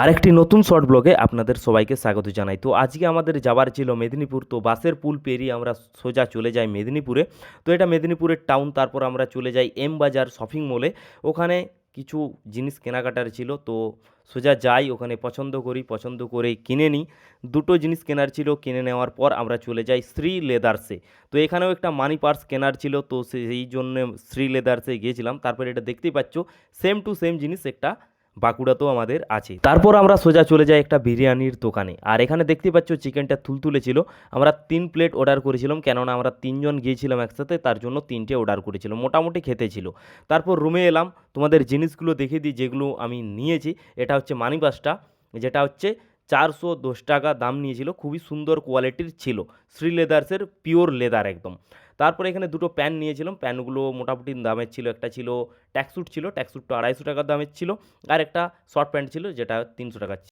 আরেকটি নতুন শর্ট ব্লগে আপনাদের সবাইকে স্বাগত জানাই। তো আজকে আমাদের যাবার ছিল মেদিনীপুর। তো বাসের পুল পেরিয়ে আমরা সোজা চলে যাই মেদিনীপুরে। তো এটা মেদিনীপুরের টাউন। তারপর আমরা চলে যাই এম বাজার শপিং মলে। ওখানে কিছু জিনিস কেনাকাটার ছিল। তো সোজা যাই, ওখানে পছন্দ করি, পছন্দ করে কিনে নিই। দুটো জিনিস কেনার ছিল, কিনে নেওয়ার পর আমরা চলে যাই শ্রী লেদার্সে। তো এখানেও একটা মানি পার্স কেনার ছিল, তো সেই জন্য শ্রী লেদার্সে গিয়েছিলাম। তারপর এটা দেখতেই পাচ্ছ, সেম টু সেম জিনিস একটা বাঁকুড়াতেও আমাদের আছে। তারপর আমরা সোজা চলে যাই একটা বিরিয়ানির দোকানে। আর এখানে দেখতে পাচ্ছ চিকেনটা তুলতুলে ছিল। আমরা 3 প্লেট অর্ডার করেছিলাম, কেননা আমরা 3জন গিয়েছিলাম একসাথে, তার জন্য 3টে অর্ডার করেছিলাম। মোটামুটি খেতে ছিল। তারপর রুমে এলাম, তোমাদের জিনিসগুলো দেখিয়ে দিই যেগুলো আমি নিয়েছি। এটা হচ্ছে মানি বাসটা, যেটা হচ্ছে 410 টাকা দাম নিয়েছিল। খুবই সুন্দর কোয়ালিটির ছিল, শ্রী লেদার্সের পিওর লেদার একদম। তারপরে এখানে দুটো প্যান নিয়েছিলাম, প্যানগুলো মোটামুটি দামের ছিল। একটা ছিল ট্যাক্সুট, ছিল ট্যাক্সুটটা 250 টাকা দামের ছিল। আর একটা শর্ট প্যান্ট ছিল, যেটা 300 টাকা